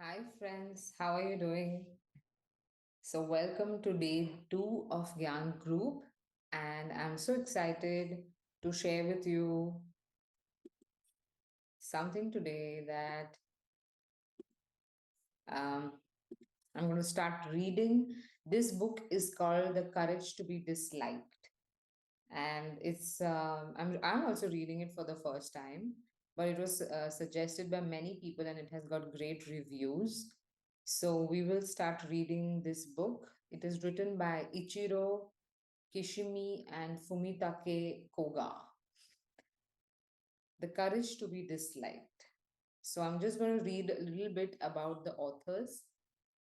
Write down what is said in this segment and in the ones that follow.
Hi, friends. How are you doing? So, welcome to day two of Gyan Group. And I'm so excited to share with you something today that um, I'm going to start reading. This book is called The Courage to be Disliked. And I'm also reading it for the first time, but it was suggested by many people and it has got great reviews. So we will start reading this book. It is written by Ichiro, Kishimi, and Fumitake Koga. The Courage to be Disliked. So I'm just going to read a little bit about the authors.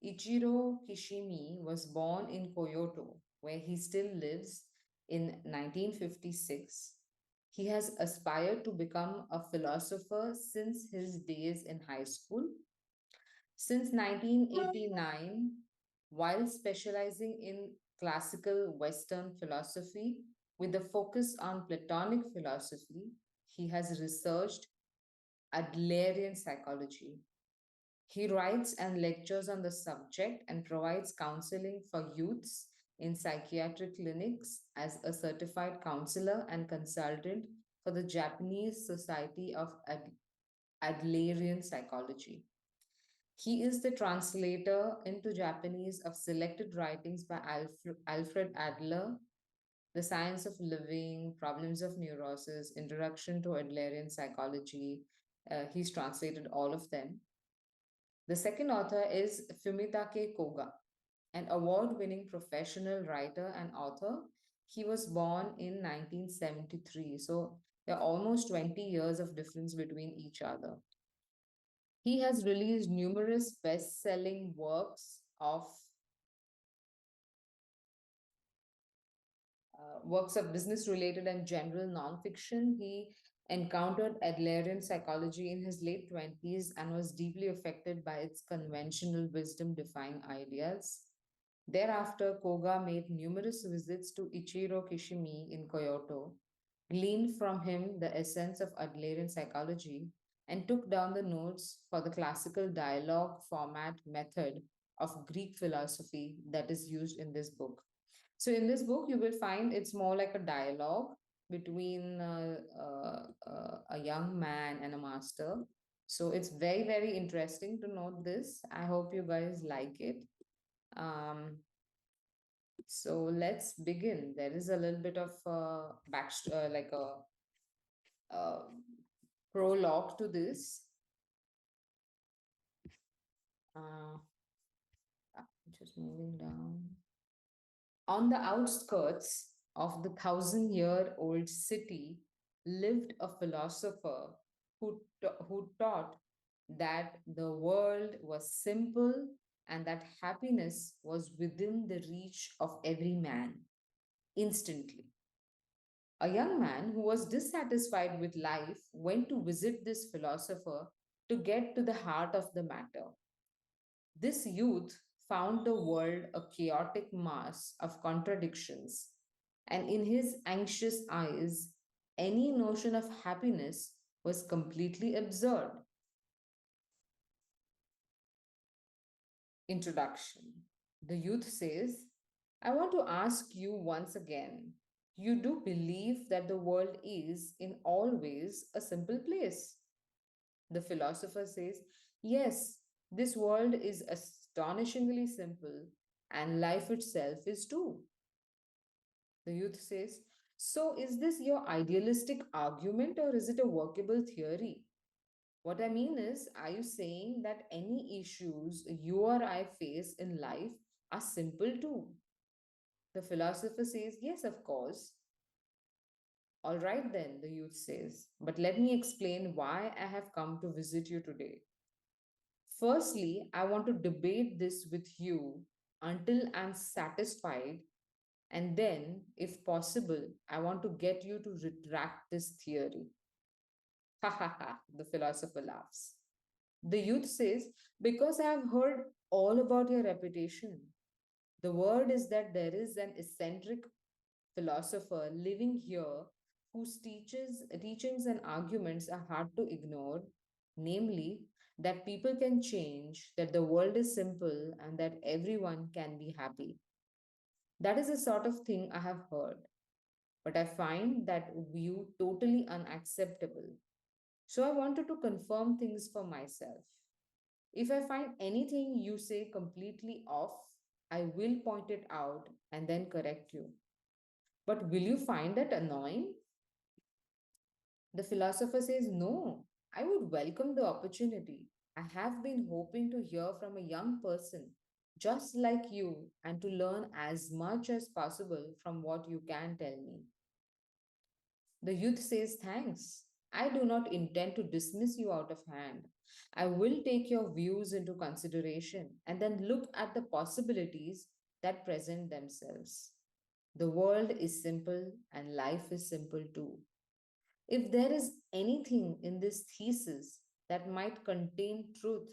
Ichiro Kishimi was born in Kyoto, where he still lives, in 1956. He has aspired to become a philosopher since his days in high school. Since 1989, while specializing in classical Western philosophy with a focus on Platonic philosophy, he has researched Adlerian psychology. He writes and lectures on the subject and provides counseling for youths in psychiatric clinics as a certified counselor and consultant for the Japanese Society of Adlerian Psychology. He is the translator into Japanese of selected writings by Alfred Adler, The Science of Living, Problems of Neurosis, Introduction to Adlerian Psychology. He's translated all of them. The second author is Fumitake Koga, an award winning professional writer and author. He was born in 1973, so there are almost 20 years of difference between each other. He has released numerous best selling works of business related and general nonfiction. He encountered Adlerian psychology in his late 20s and was deeply affected by its conventional wisdom defying ideas. Thereafter, Koga made numerous visits to Ichiro Kishimi in Kyoto, gleaned from him the essence of Adlerian psychology, and took down the notes for the classical dialogue format method of Greek philosophy that is used in this book. So, in this book, you will find it's more like a dialogue between a young man and a master. So, it's very, very interesting to note this. I hope you guys like it. Um, so let's begin. There is a little bit of like a prologue to this. Uh, just moving down. On the outskirts of the 1,000-year-old city lived a philosopher who taught that the world was simple and that happiness was within the reach of every man instantly. A young man who was dissatisfied with life went to visit this philosopher to get to the heart of the matter. This youth found the world a chaotic mass of contradictions, and in his anxious eyes, any notion of happiness was completely absurd. Introduction. The youth says, I want to ask you once again, you do believe that the world is, in all ways, a simple place? The philosopher says, yes, this world is astonishingly simple, and life itself is too. The youth says, so is this your idealistic argument or is it a workable theory? What I mean is, are you saying that any issues you or I face in life are simple too? The philosopher says, yes, of course. All right, then, the youth says, but let me explain why I have come to visit you today. Firstly, I want to debate this with you until I'm satisfied, and then, if possible, I want to get you to retract this theory. Ha ha ha, the philosopher laughs. The youth says, because I have heard all about your reputation. The word is that there is an eccentric philosopher living here whose teachings and arguments are hard to ignore, namely, that people can change, that the world is simple, and that everyone can be happy. That is the sort of thing I have heard, but I find that view totally unacceptable. So I wanted to confirm things for myself. If I find anything you say completely off, I will point it out and then correct you. But will you find that annoying? The philosopher says, no, I would welcome the opportunity. I have been hoping to hear from a young person just like you and to learn as much as possible from what you can tell me. The youth says, thanks. I do not intend to dismiss you out of hand. I will take your views into consideration and then look at the possibilities that present themselves. The world is simple and life is simple too. If there is anything in this thesis that might contain truth,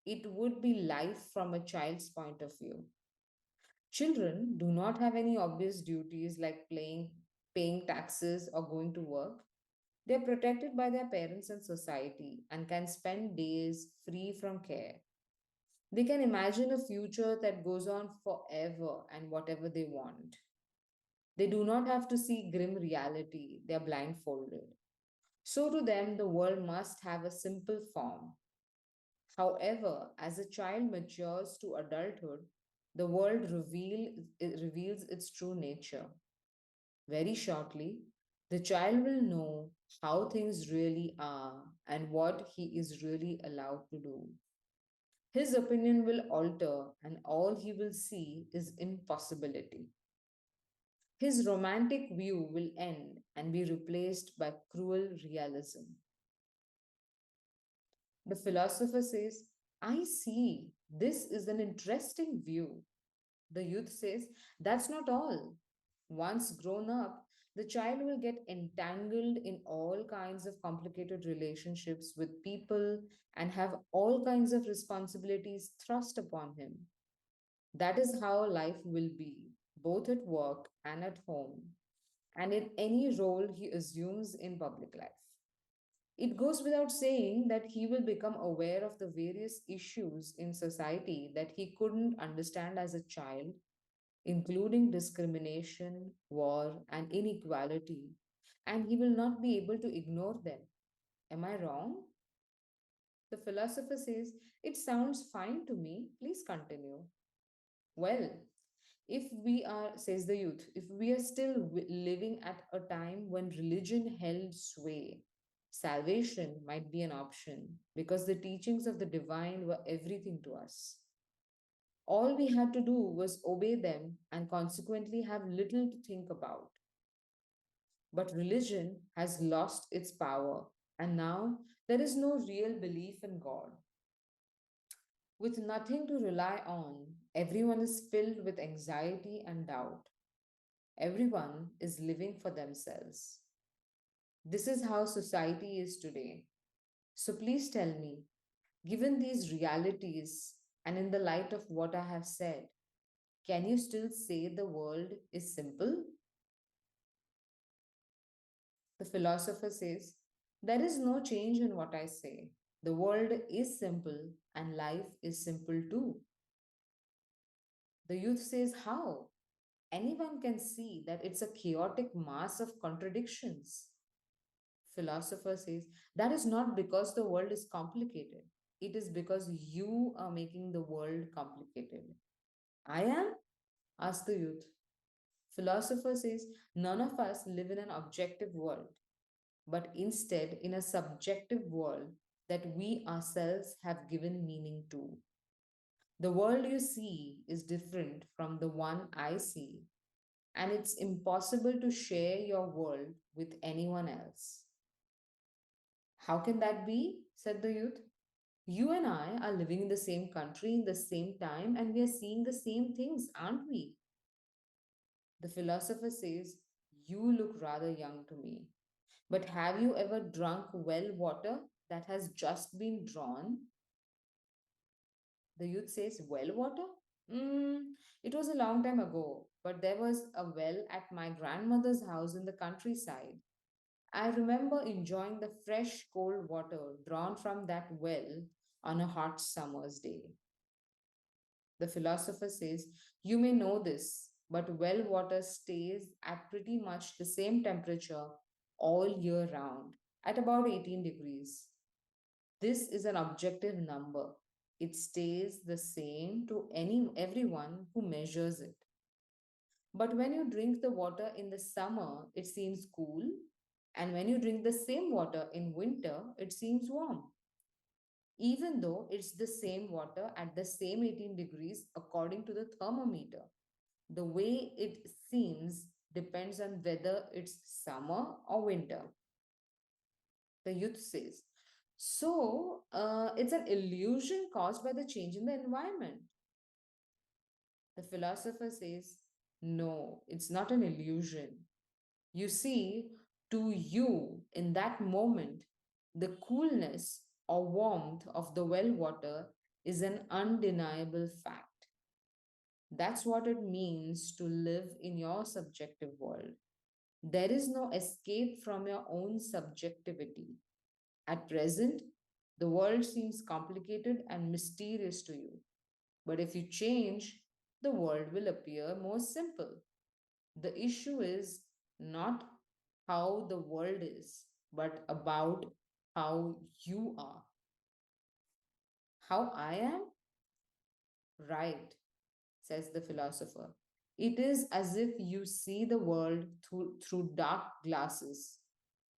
it would be life from a child's point of view. Children do not have any obvious duties like paying taxes, or going to work. They are protected by their parents and society and can spend days free from care. They can imagine a future that goes on forever and whatever they want. They do not have to see grim reality, they are blindfolded. So to them, the world must have a simple form. However, as a child matures to adulthood, the world reveals its true nature. Very shortly, the child will know how things really are and what he is really allowed to do. His opinion will alter, and all he will see is impossibility. His romantic view will end and be replaced by cruel realism. The philosopher says, I see, this is an interesting view. The youth says, that's not all. Once grown up, the child will get entangled in all kinds of complicated relationships with people and have all kinds of responsibilities thrust upon him. That is how life will be, both at work and at home, and in any role he assumes in public life. It goes without saying that he will become aware of the various issues in society that he couldn't understand as a child, including discrimination, war, and inequality, and he will not be able to ignore them. Am I wrong? The philosopher says, it sounds fine to me. Please continue. Well, if we are, says the youth, if we are still living at a time when religion held sway, salvation might be an option because the teachings of the divine were everything to us. All we had to do was obey them and consequently have little to think about. But religion has lost its power, and now there is no real belief in God. With nothing to rely on, everyone is filled with anxiety and doubt. Everyone is living for themselves. This is how society is today. So please tell me, given these realities and in the light of what I have said, can you still say the world is simple? The philosopher says, there is no change in what I say. The world is simple and life is simple too. The youth says, how? Anyone can see that it's a chaotic mass of contradictions. Philosopher says, that is not because the world is complicated. It is because you are making the world complicated. I am? Asked the youth. Philosopher says, none of us live in an objective world, but instead in a subjective world that we ourselves have given meaning to. The world you see is different from the one I see, and it's impossible to share your world with anyone else. How can that be? Said the youth. You and I are living in the same country in the same time, and we are seeing the same things, aren't we? The philosopher says, you look rather young to me. But have you ever drunk well water that has just been drawn? The youth says, well water? It was a long time ago, but there was a well at my grandmother's house in the countryside. I remember enjoying the fresh, cold water drawn from that well on a hot summer's day. The philosopher says, you may know this, but well water stays at pretty much the same temperature all year round, at about 18 degrees. This is an objective number. It stays the same to everyone who measures it. But when you drink the water in the summer, it seems cool. And when you drink the same water in winter, it seems warm. Even though it's the same water at the same 18 degrees according to the thermometer. The way it seems depends on whether it's summer or winter, the youth says. So, it's an illusion caused by the change in the environment. The philosopher says, no, it's not an illusion. You see, to you, in that moment, the coolness or warmth of the well water is an undeniable fact. That's what it means to live in your subjective world. There is no escape from your own subjectivity. At present, the world seems complicated and mysterious to you. But if you change, the world will appear more simple. The issue is not how the world is, but about how you are. How I am? Right, says the philosopher. It is as if you see the world through dark glasses.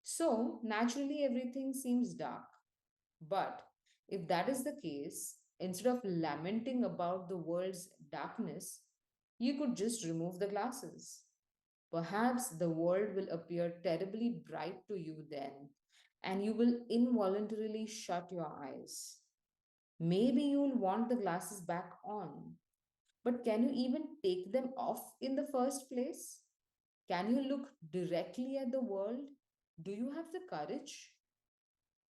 So, naturally, everything seems dark. But if that is the case, instead of lamenting about the world's darkness, you could just remove the glasses. Perhaps the world will appear terribly bright to you then, and you will involuntarily shut your eyes. Maybe you'll want the glasses back on, but can you even take them off in the first place? Can you look directly at the world? Do you have the courage?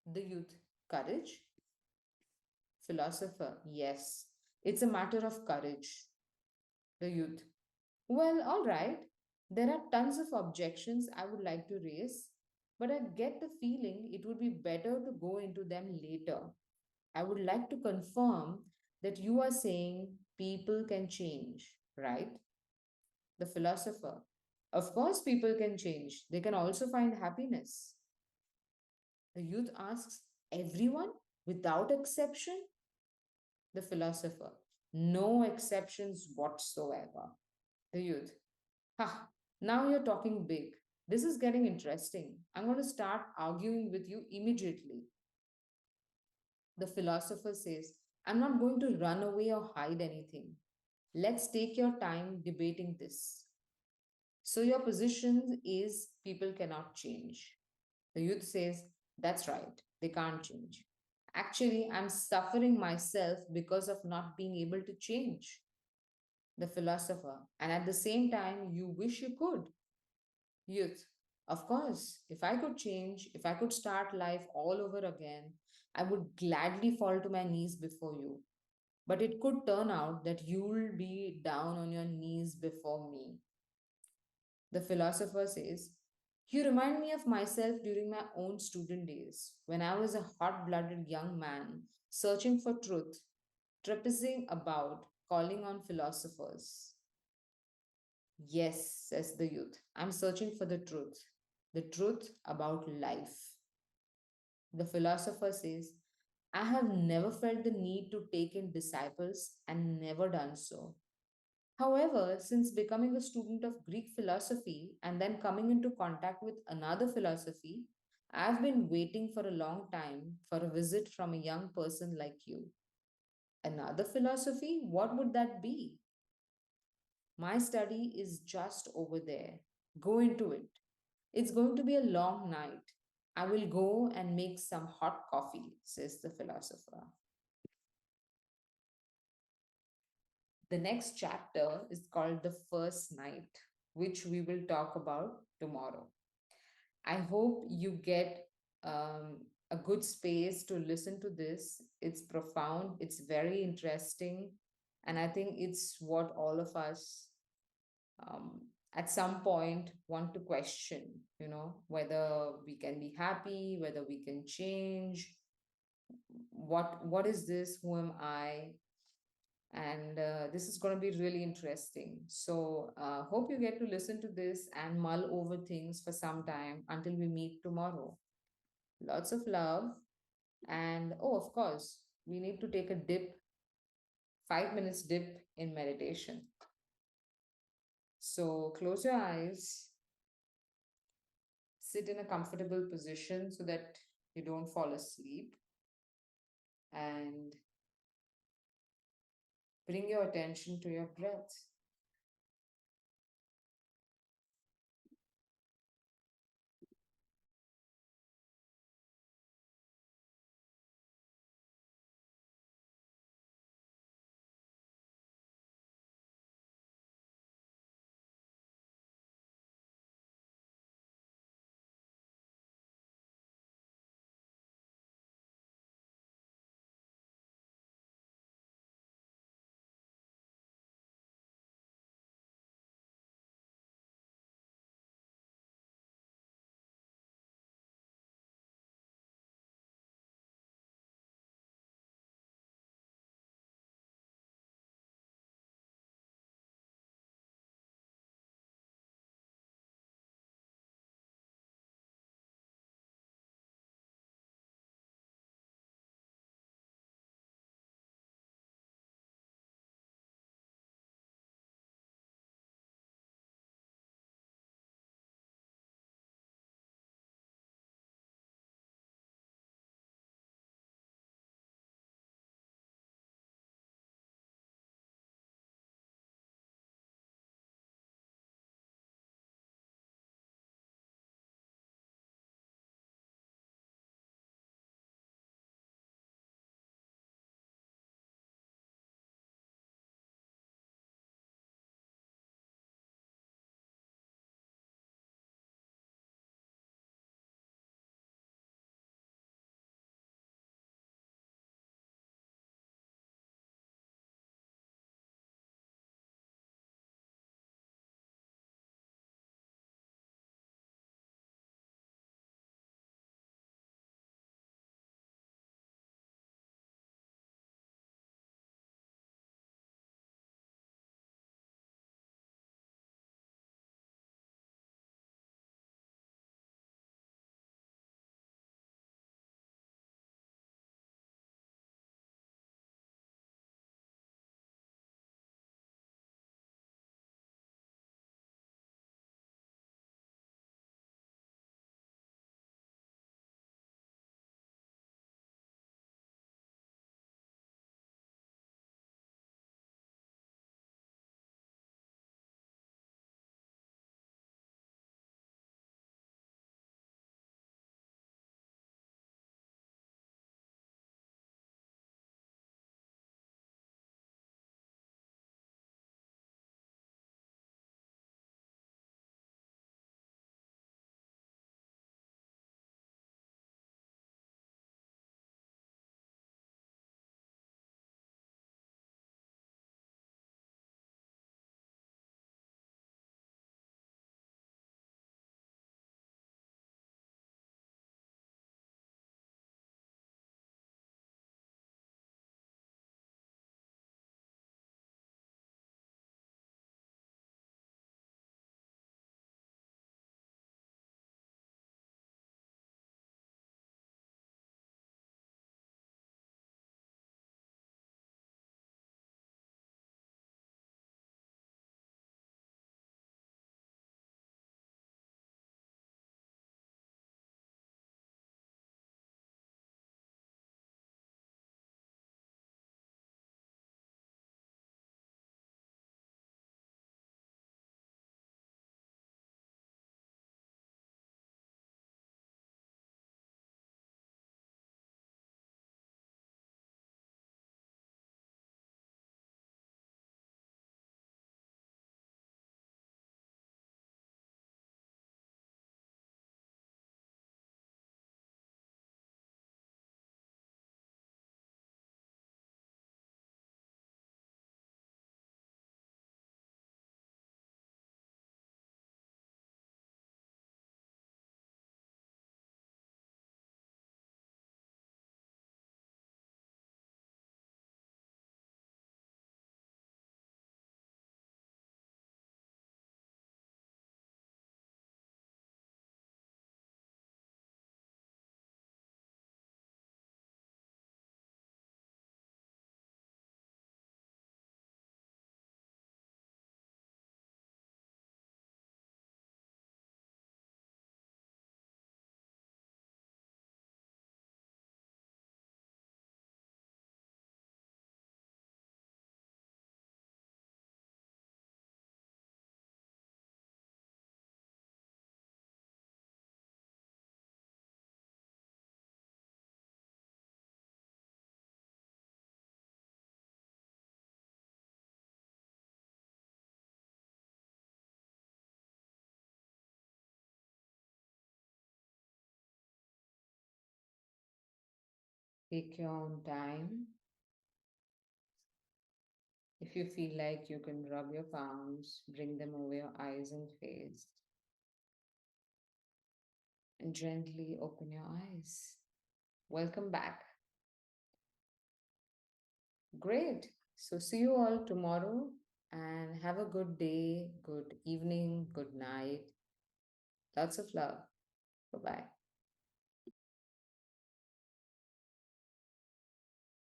The youth, courage? Philosopher, yes, it's a matter of courage. The youth, well, all right. There are tons of objections I would like to raise, but I get the feeling it would be better to go into them later. I would like to confirm that you are saying people can change, right? The philosopher, of course, people can change. They can also find happiness. The youth asks, everyone without exception? The philosopher, no exceptions whatsoever. The youth, ha, now you're talking big. This is getting interesting. I'm going to start arguing with you immediately. The philosopher says, I'm not going to run away or hide anything. Let's take your time debating this. So, your position is people cannot change. The youth says, that's right, they can't change. Actually, I'm suffering myself because of not being able to change. The philosopher, and at the same time, you wish you could. Youth, of course, if I could change, if I could start life all over again, I would gladly fall to my knees before you. But it could turn out that you'll be down on your knees before me. The philosopher says, you remind me of myself during my own student days, when I was a hot blooded young man searching for truth, traipsing about, calling on philosophers. Yes, says the youth, I'm searching for the truth about life. The philosopher says, I have never felt the need to take in disciples and never done so. However, since becoming a student of Greek philosophy and then coming into contact with another philosophy, I've been waiting for a long time for a visit from a young person like you. Another philosophy? What would that be? My study is just over there. Go into it. It's going to be a long night. I will go and make some hot coffee, says the philosopher. The next chapter is called The First Night, which we will talk about tomorrow. I hope you get a good space to listen to this. It's profound, it's very interesting, and I think it's what all of us um, at some point want to question, whether we can be happy, whether we can change, what is this? Who am I? And this is going to be really interesting. So hope you get to listen to this and mull over things for some time until we meet tomorrow. Lots of love. And oh, of course, we need to take a dip, 5 minutes dip in meditation. So close your eyes, sit in a comfortable position so that you don't fall asleep, and bring your attention to your breath. Take your own time. If you feel like you can rub your palms, bring them over your eyes and face, and gently open your eyes. Welcome back. Great. So, see you all tomorrow and have a good day, good evening, good night. Lots of love. Bye bye.